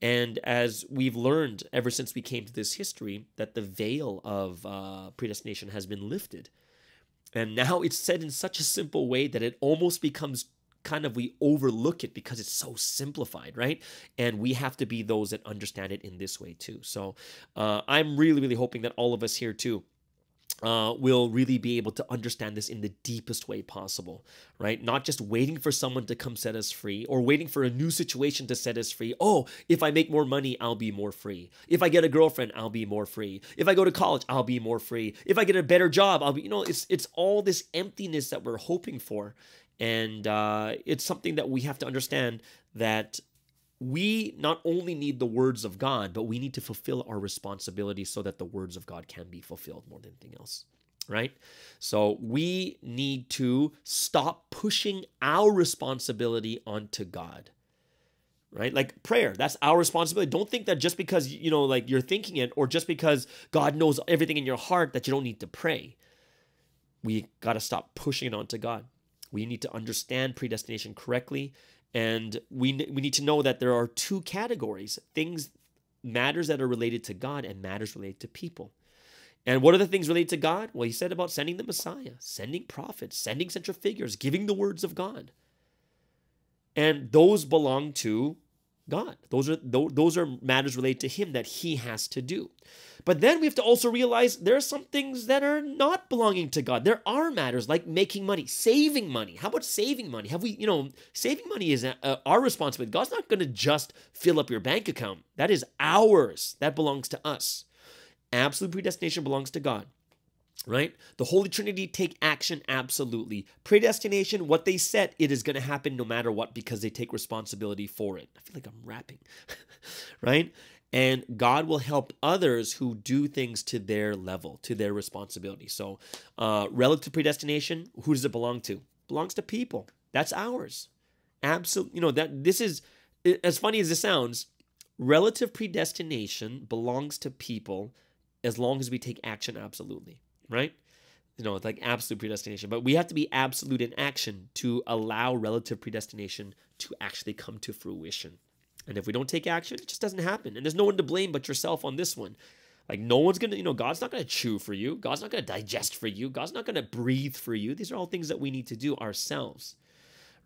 And as we've learned ever since we came to this history, that the veil of predestination has been lifted. And now it's said in such a simple way that it almost becomes we overlook it because it's so simplified, right? And we have to be those that understand it in this way too. So I'm really, really hoping that all of us here too will really be able to understand this in the deepest way possible, right? Not just waiting for someone to come set us free or waiting for a new situation to set us free. Oh, if I make more money, I'll be more free. If I get a girlfriend, I'll be more free. If I go to college, I'll be more free. If I get a better job, I'll be, it's all this emptiness that we're hoping for. And it's something that we have to understand that we not only need the words of God, but we need to fulfill our responsibility so that the words of God can be fulfilled more than anything else, right? So we need to stop pushing our responsibility onto God, right? Like prayer, that's our responsibility. Don't think that just because, you're thinking it or just because God knows everything in your heart that you don't need to pray. We got to stop pushing it onto God. We need to understand predestination correctly. And we need to know that there are two categories, matters that are related to God and matters related to people. And what are the things related to God? Well, he said about sending the Messiah, sending prophets, sending central figures, giving the words of God. And those belong to God. Those are matters related to him that he has to do. But then we have to also realize there are some things that are not belonging to God. There are matters like making money, saving money. How about saving money? Saving money is our responsibility. God's not going to just fill up your bank account. That is ours. That belongs to us. Absolute predestination belongs to God. Right? The Holy Trinity take action, absolutely. Predestination, what they set, it is going to happen no matter what because they take responsibility for it. I feel like I'm rapping, right? And God will help others who do things to their level, to their responsibility. So relative predestination, who does it belong to? It belongs to people. That's ours. Absolutely. This is, as funny as this sounds, relative predestination belongs to people as long as we take action, absolutely. Right? It's like absolute predestination. But we have to be absolute in action to allow relative predestination to actually come to fruition. And if we don't take action, it just doesn't happen. And there's no one to blame but yourself on this one. Like no one's going to, God's not going to chew for you. God's not going to digest for you. God's not going to breathe for you. These are all things that we need to do ourselves,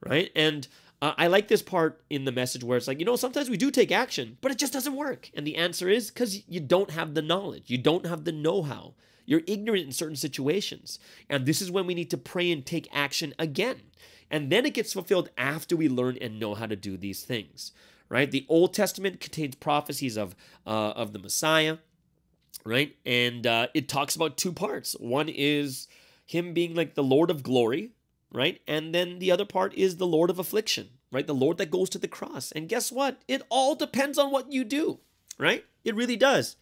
right? And I like this part in the message where it's like, sometimes we do take action, but it just doesn't work. And the answer is because you don't have the knowledge. You don't have the know-how. You're ignorant in certain situations. And this is when we need to pray and take action again. And then it gets fulfilled after we learn and know how to do these things, right? The Old Testament contains prophecies of the Messiah, right? And it talks about two parts. One is him being like the Lord of glory, right? And then the other part is the Lord of affliction, right? The Lord that goes to the cross. And guess what? It all depends on what you do, right? It really does.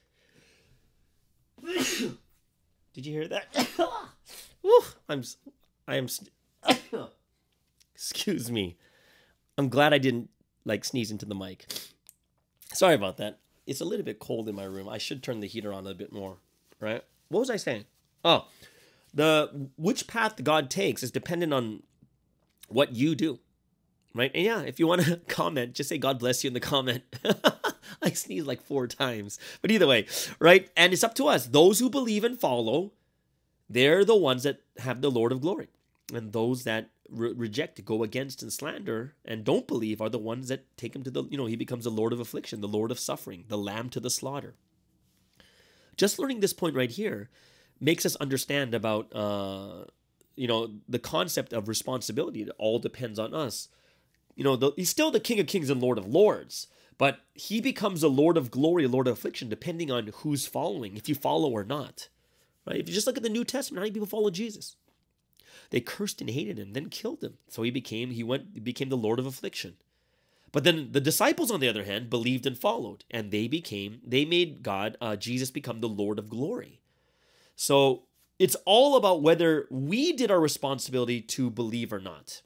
Did you hear that? Excuse me. I'm glad I didn't sneeze into the mic. Sorry about that. It's a little bit cold in my room. I should turn the heater on a bit more, right? What was I saying? Oh, which path God takes is dependent on what you do, right? And yeah, if you want to comment, just say God bless you in the comment. I sneezed like 4 times. But either way, right? And it's up to us. Those who believe and follow, they're the ones that have the Lord of glory. And those that reject, go against, and slander, and don't believe are the ones that take him to he becomes the Lord of affliction, the Lord of suffering, the lamb to the slaughter. Just learning this point right here makes us understand about, the concept of responsibility. It all depends on us. He's still the King of Kings and Lord of Lords, but he becomes a Lord of glory, a Lord of affliction, depending on who's following, if you follow or not. Right? If you just look at the New Testament, how many people follow Jesus? They cursed and hated him, then killed him. So he became the Lord of affliction. But then the disciples, on the other hand, believed and followed, and they made Jesus become the Lord of glory. So it's all about whether we did our responsibility to believe or not.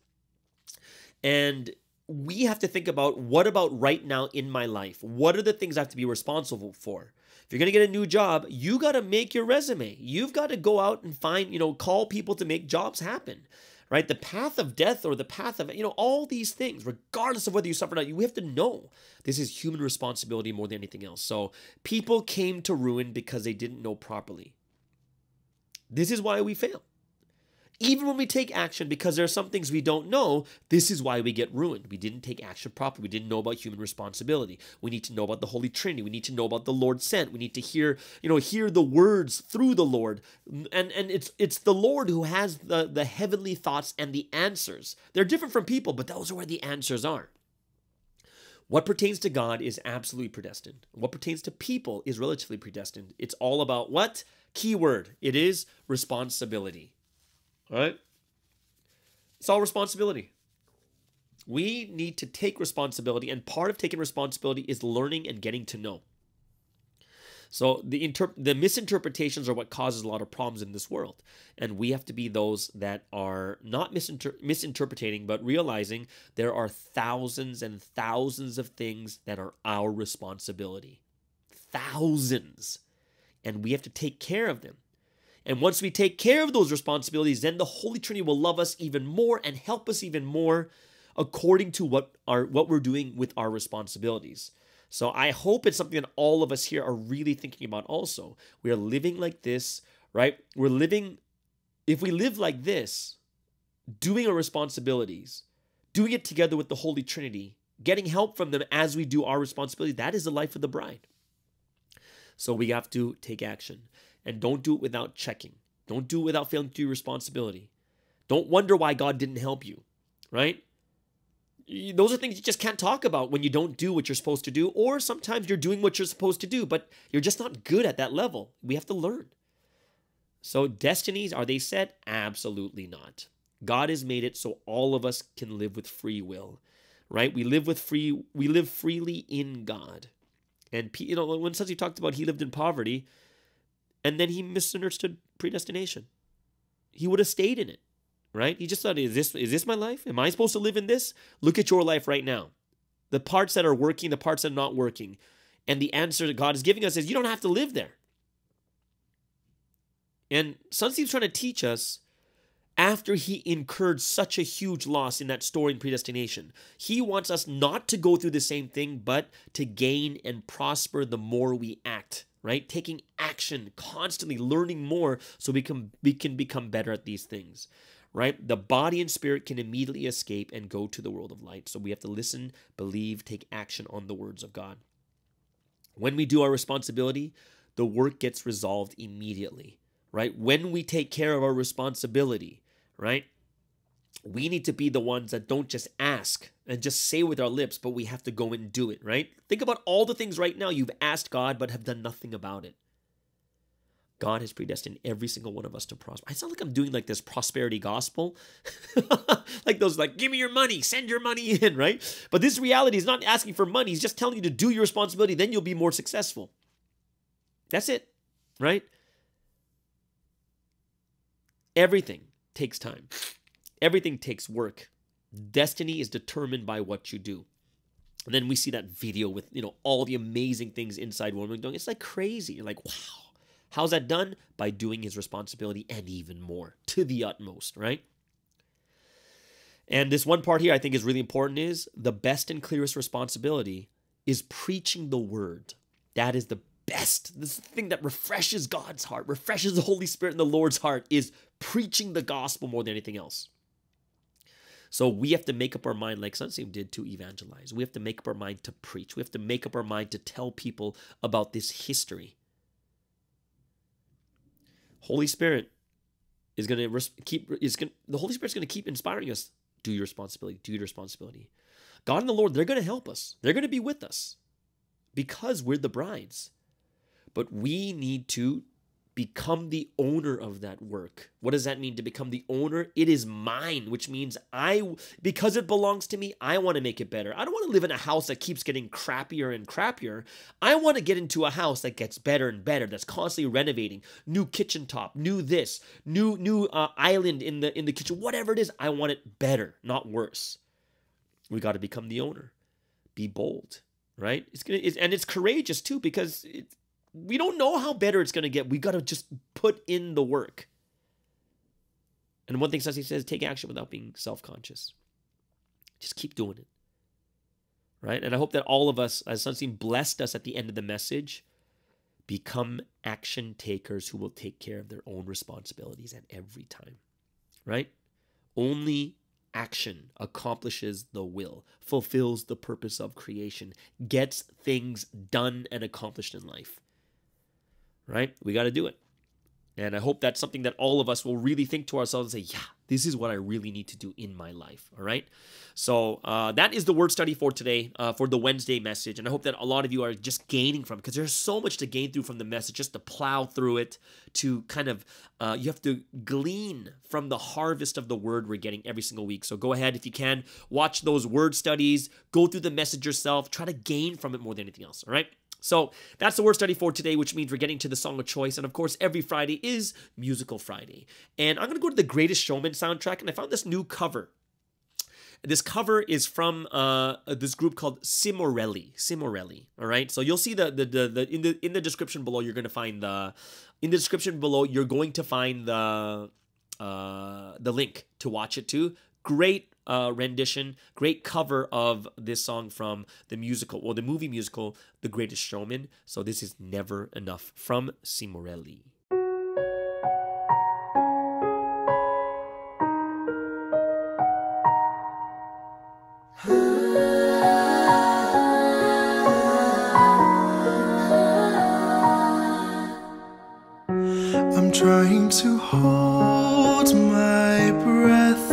And we have to think about, what about right now in my life? What are the things I have to be responsible for? If you're going to get a new job, you got to make your resume. You've got to go out and find, call people to make jobs happen, right? The path of death or the path of, all these things, regardless of whether you suffer or not, you have to know this is human responsibility more than anything else. So people came to ruin because they didn't know properly. This is why we fail. Even when we take action, because there are some things we don't know, this is why we get ruined. We didn't take action properly. We didn't know about human responsibility. We need to know about the Holy Trinity. We need to know about the Lord sent. We need to hear the words through the Lord. And it's the Lord who has the heavenly thoughts and the answers. They're different from people, but those are where the answers are. What pertains to God is absolutely predestined. What pertains to people is relatively predestined. It's all about what? Keyword. It is responsibility. All right? It's all responsibility. We need to take responsibility, and part of taking responsibility is learning and getting to know. So the misinterpretations are what causes a lot of problems in this world. And we have to be those that are not misinterpreting, but realizing there are thousands and thousands of things that are our responsibility. Thousands. And we have to take care of them. And once we take care of those responsibilities, then the Holy Trinity will love us even more and help us even more according to what we're doing with our responsibilities. So I hope it's something that all of us here are really thinking about also. We are living like this, right? If we live like this, doing our responsibilities, doing it together with the Holy Trinity, getting help from them as we do our responsibility, that is the life of the bride. So we have to take action. And don't do it without checking. Don't do it without failing to do your responsibility. Don't wonder why God didn't help you, right? Those are things you just can't talk about when you don't do what you're supposed to do, or sometimes you're doing what you're supposed to do, but you're just not good at that level. We have to learn. So destinies, are they set? Absolutely not. God has made it so all of us can live with free will, right? We live freely in God. And when Susie talked about he lived in poverty, and then he misunderstood predestination. He would have stayed in it, right? He just thought, is this my life? Am I supposed to live in this? Look at your life right now. The parts that are working, the parts that are not working. And the answer that God is giving us is, you don't have to live there. And Sunseem's trying to teach us, after he incurred such a huge loss in that story in predestination. He wants us not to go through the same thing, but to gain and prosper the more we act, right? Taking action, constantly learning more so we can become better at these things, right? The body and spirit can immediately escape and go to the world of light. So we have to listen, believe, take action on the words of God. When we do our responsibility, the work gets resolved immediately, right? When we take care of our responsibility, right? We need to be the ones that don't just ask and just say with our lips, but we have to go and do it, right? Think about all the things right now you've asked God but have done nothing about it. God has predestined every single one of us to prosper. I sound like I'm doing like this prosperity gospel. Like those, like, give me your money, send your money in, right? But this reality is not asking for money. He's just telling you to do your responsibility. Then you'll be more successful. That's it, right? Everything takes time. Everything takes work. Destiny is determined by what you do. And then we see that video with, all the amazing things inside what we're doing. It's like crazy. You're like, wow. How's that done? By doing his responsibility and even more, to the utmost, right? And this one part here I think is really important is the best and clearest responsibility is preaching the word. That is the best. This is the thing that refreshes God's heart, refreshes the Holy Spirit and the Lord's heart, is preaching the gospel more than anything else. So we have to make up our mind, like Sunseam did, to evangelize. We have to make up our mind to preach. We have to make up our mind to tell people about this history. Holy Spirit is going to the Holy Spirit is going to keep inspiring us. Do your responsibility. Do your responsibility. God and the Lord, they're going to help us. They're going to be with us because we're the brides. But we need to become the owner of that work. What does that mean to become the owner? It is mine, which means because it belongs to me, I want to make it better. I don't want to live in a house that keeps getting crappier and crappier. I want to get into a house that gets better and better, that's constantly renovating, new kitchen top, new this, new island in the kitchen, whatever it is. I want it better, not worse. We got to become the owner. Be bold, right? And it's courageous too, because we don't know how better it's going to get. We got to just put in the work. And one thing Susie says, take action without being self-conscious. Just keep doing it. Right? And I hope that all of us, as Sunseam blessed us at the end of the message, become action takers who will take care of their own responsibilities at every time. Right? Only action accomplishes the will, fulfills the purpose of creation, gets things done and accomplished in life. Right? We got to do it. And I hope that's something that all of us will really think to ourselves and say, yeah, this is what I really need to do in my life. All right? So that is the word study for today, for the Wednesday message. And I hope that a lot of you are just gaining from it, because there's so much to gain through from the message, just to plow through it, to kind of, you have to glean from the harvest of the word we're getting every single week. So go ahead, if you can, watch those word studies, go through the message yourself, try to gain from it more than anything else. All right? So that's the word study for today, which means we're getting to the song of choice. And of course, every Friday is Musical Friday. And I'm going to go to the Greatest Showman soundtrack, and I found this new cover. This cover is from this group called Simorelli. All right. So you'll see in the description below. You're going to find the link to watch it too. Great rendition, great cover of this song from the movie musical, The Greatest Showman. So this is Never Enough from Simorelli. I'm trying to hold my breath,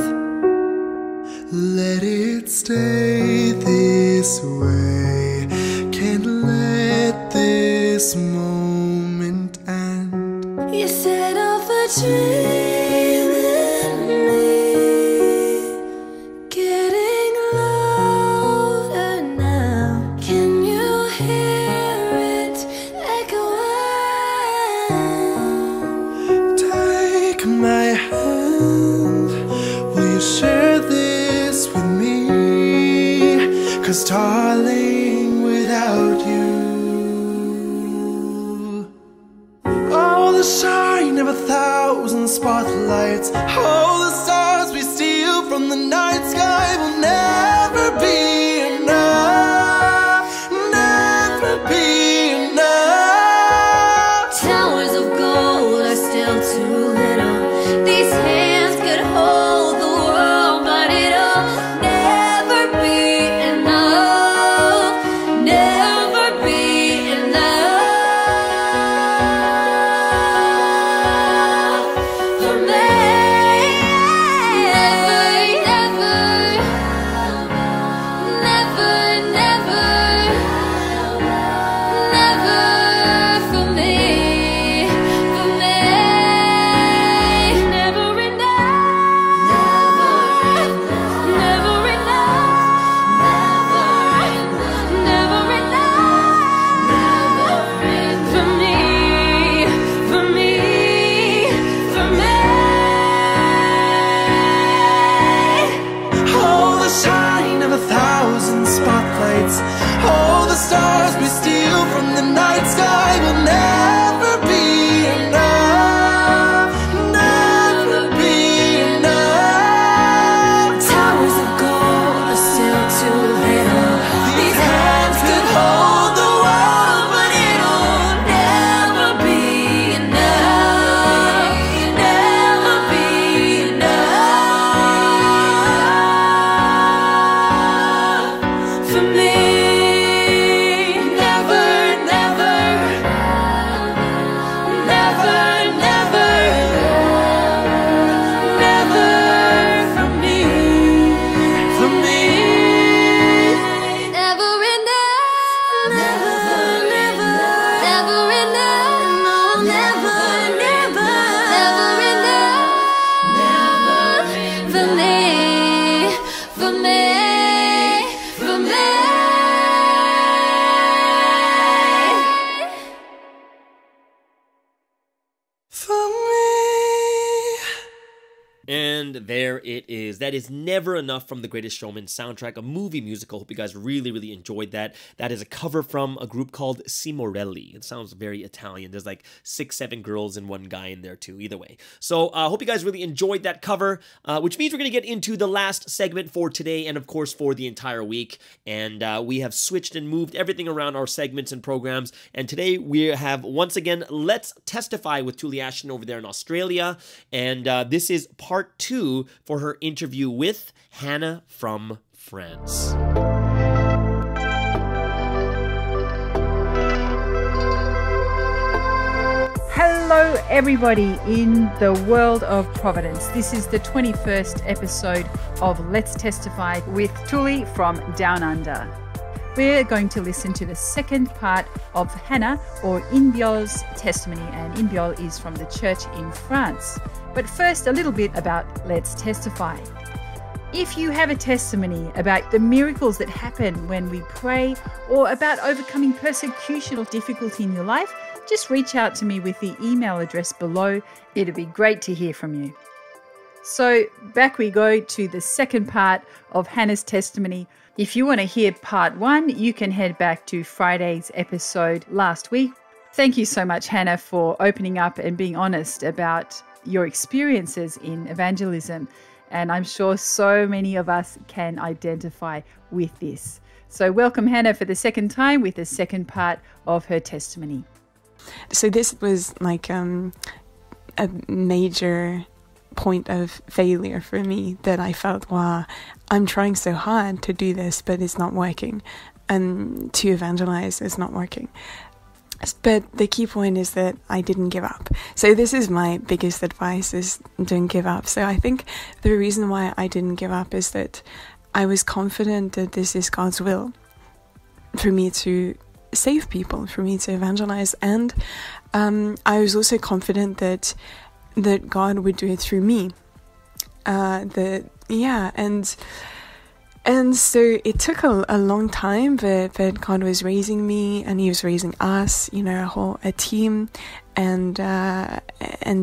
let it stay this way, can't let this moment end. You set off a dream in me, getting louder now. Can you hear it echoing? Take my hand, will you share this with me? 'Cause darling, without you, all the shine of 1,000 spotlights spotlights. Oh, the stars we steal from the night sky will never be enough, never be enough. Towers of gold are still too little. These hands could hold the world, but it'll never be enough, never be enough for me. Never, never, never for me, for me. Never enough, never enough, never enough for me, for me, for me. Oh, the shine of 1,000 spotlights. Oh, the stars we steal from the night sky will never be enough, never be enough. Towers of gold are still too little. These hands could hold the world, but It'll never be enough, never be enough for me. Never, never, never, never, never for me, for me. never enough, never, never, never enough, no, never, never, never enough, never for me, for me, for me. For me. And there it is. That is Never Enough from The Greatest Showman soundtrack, a movie musical. Hope you guys really enjoyed that. That is a cover from a group called Simorelli. It sounds very Italian. There's like 6-7 girls and one guy in there too, either way. So I hope you guys really enjoyed that cover, which means we're going to get into the last segment for today and of course for the entire week. And we have switched and moved everything around our segments and programs. And today we have once again Let's Testify with Tuli Ashton over there in Australia. And this is part 2 for her interview with Hannah from France. Hello, everybody in the world of Providence. This is the 21st episode of Let's Testify with Tuli from Down Under. We're going to listen to the second part of Hannah or Inbiol's testimony, and Inbiol is from the church in France. But first, a little bit about Let's Testify. If you have a testimony about the miracles that happen when we pray or about overcoming persecution or difficulty in your life, just reach out to me with the email address below. It'd be great to hear from you. So back we go to the second part of Hannah's testimony. If you want to hear part 1, you can head back to Friday's episode last week. Thank you so much, Hannah, for opening up and being honest about your experiences in evangelism. And I'm sure so many of us can identify with this. So welcome, Hannah, for the second time with the second part of her testimony. So this was like a major point of failure for me, that I felt, wow, I'm trying so hard to do this, but it's not working. And to evangelize is not working. But the key point is that I didn't give up. So this is my biggest advice, is don't give up. So I think the reason why I didn't give up is that I was confident that this is God's will for me to save people, for me to evangelize. And I was also confident that God would do it through me. And so it took a long time, but God was raising me, and He was raising us, a team, and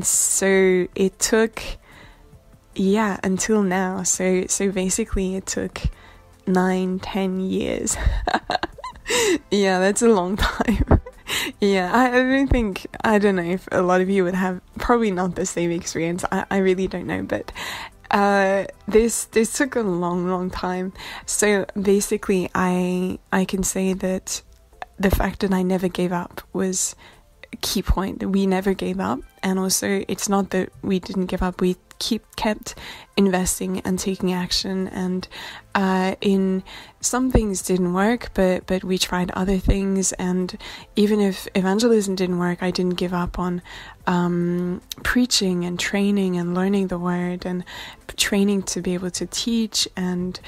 so it took, until now. So basically it took 9-10 years. Yeah, that's a long time. Yeah, I don't know if a lot of you would have probably not the same experience. I really don't know, but this took a long time. So basically I can say that the fact that I never gave up was a key point. We never gave up, and also it's not that we didn't give up, we kept investing and taking action, and in some things didn't work, but we tried other things. And even if evangelism didn't work, I didn't give up on preaching and training and learning the word and training to be able to teach, and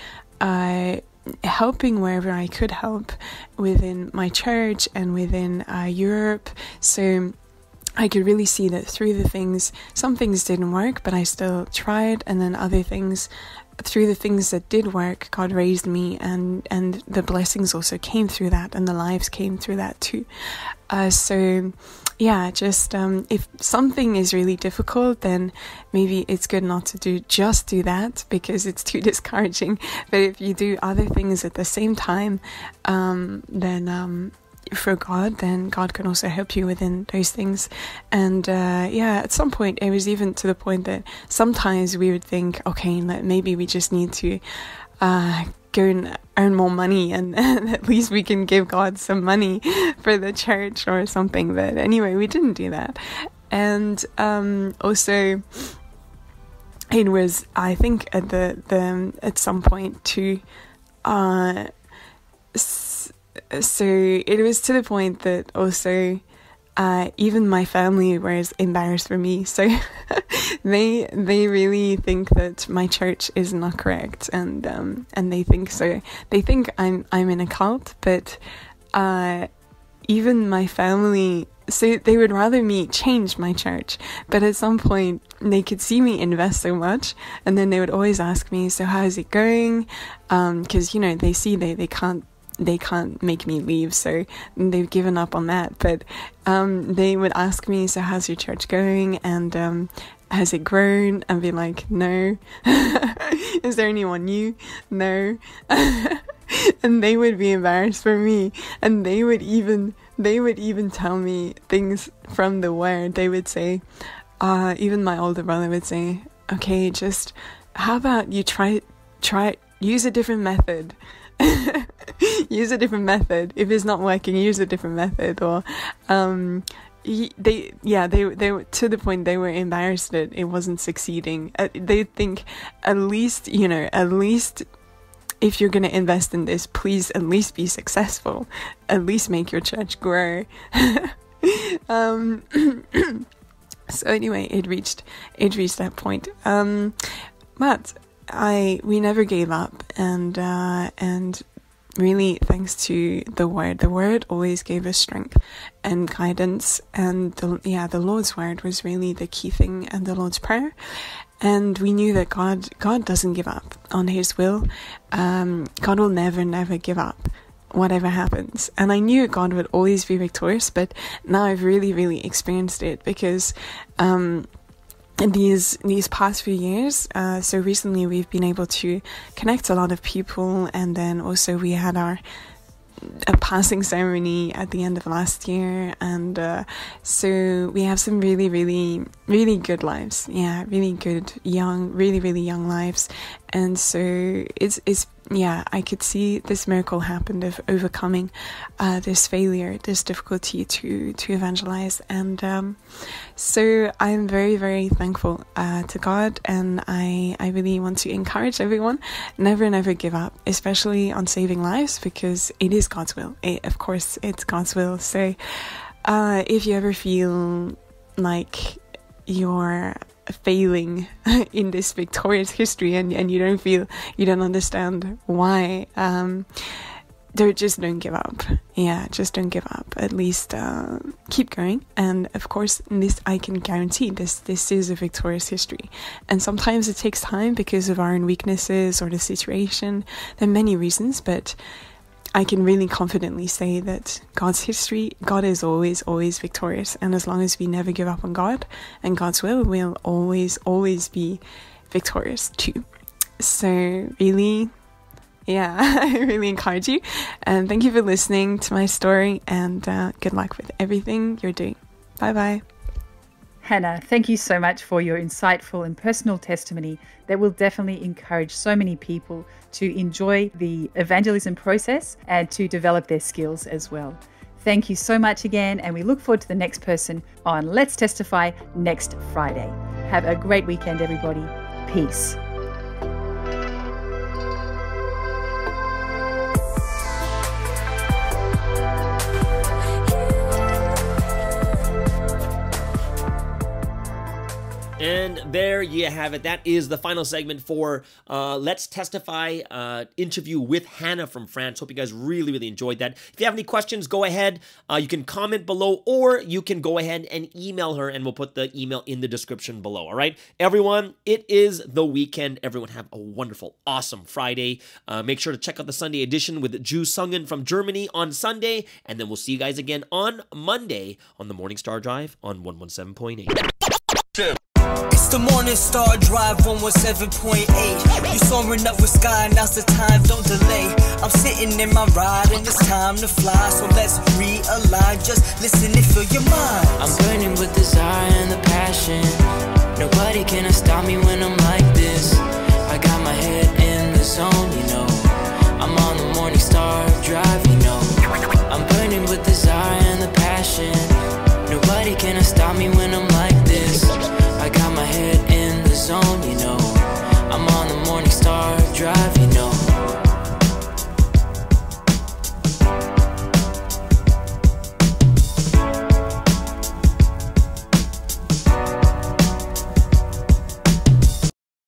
helping wherever I could help within my church and within Europe. So I could really see that through the things, some things didn't work, but I still tried, and then other things, through the things that did work, God raised me, and the blessings also came through that, and the lives came through that too. So yeah, just if something is really difficult, then maybe it's good not to do that, because it's too discouraging. But if you do other things at the same time, then for God, then God can also help you within those things. And at some point it was even to the point that sometimes we would think, okay, maybe we just need to go and earn more money, and at least we can give God some money for the church or something. But anyway, we didn't do that. And also it was, I think, at some point too, so it was to the point that also even my family was embarrassed for me. So they really think that my church is not correct, and they think I'm in a cult. But even my family, so they would rather me change my church. But at some point they could see me invest so much, and then they would always ask me, so how's it going? Because they see they can't make me leave, so they've given up on that. But they would ask me, so how's your church going, and has it grown? And be like, no. Is there anyone new? No. And they would be embarrassed for me, and they would even tell me things from the word. They would say, even my older brother would say, okay, just how about you try use a different method. Use a different method. If it's not working, use a different method. Or they were to the point they were embarrassed that it wasn't succeeding. They think at least if you're going to invest in this, please at least be successful, at least make your church grow. So anyway, it reached that point, but we never gave up, and really thanks to the word always gave us strength and guidance. And the Lord's word was really the key thing, and the Lord's prayer. And we knew that God doesn't give up on his will. God will never give up, whatever happens. And I knew God would always be victorious, but now I've really experienced it, because these past few years, so recently we've been able to connect a lot of people, and then also we had a passing ceremony at the end of last year, and so we have some really good lives, really good really young lives. And so it's I could see this miracle happen of overcoming this failure, this difficulty to evangelize. And so I'm very thankful to God, and I really want to encourage everyone, never give up, especially on saving lives, because it is God's will. Of course it's God's will. So if you ever feel like you're failing in this victorious history, and you don't understand why, just don't give up. Just don't give up. At least keep going. And of course, I can guarantee this is a victorious history. And sometimes it takes time because of our own weaknesses or the situation. There are many reasons, but I can really confidently say that God's history, God is always victorious. And as long as we never give up on God and God's will, we'll always be victorious too. So really, Yeah, I really encourage you. And thank you for listening to my story, and good luck with everything you're doing. Bye-bye. Hannah, thank you so much for your insightful and personal testimony that will definitely encourage so many people to enjoy the evangelism process and to develop their skills as well. Thank you so much again, and we look forward to the next person on Let's Testify next Friday. Have a great weekend, everybody. Peace. And there you have it. That is the final segment for Let's Testify interview with Hannah from France. Hope you guys really, really enjoyed that. If you have any questions, go ahead. You can comment below, or you can go ahead and email her, and we'll put the email in the description below. All right, everyone, it is the weekend. Everyone have a wonderful, awesome Friday. Make sure to check out the Sunday edition with Ju Sungen from Germany on Sunday. And then we'll see you guys again on Monday on the Morning Star Drive on 117.8. It's the Morning Star Drive 117.8. You soaring up with sky, now's the time, don't delay. I'm sitting in my ride and it's time to fly. So let's realign, just listen and fill your mind. I'm burning with desire and the passion. Nobody can stop me when I'm like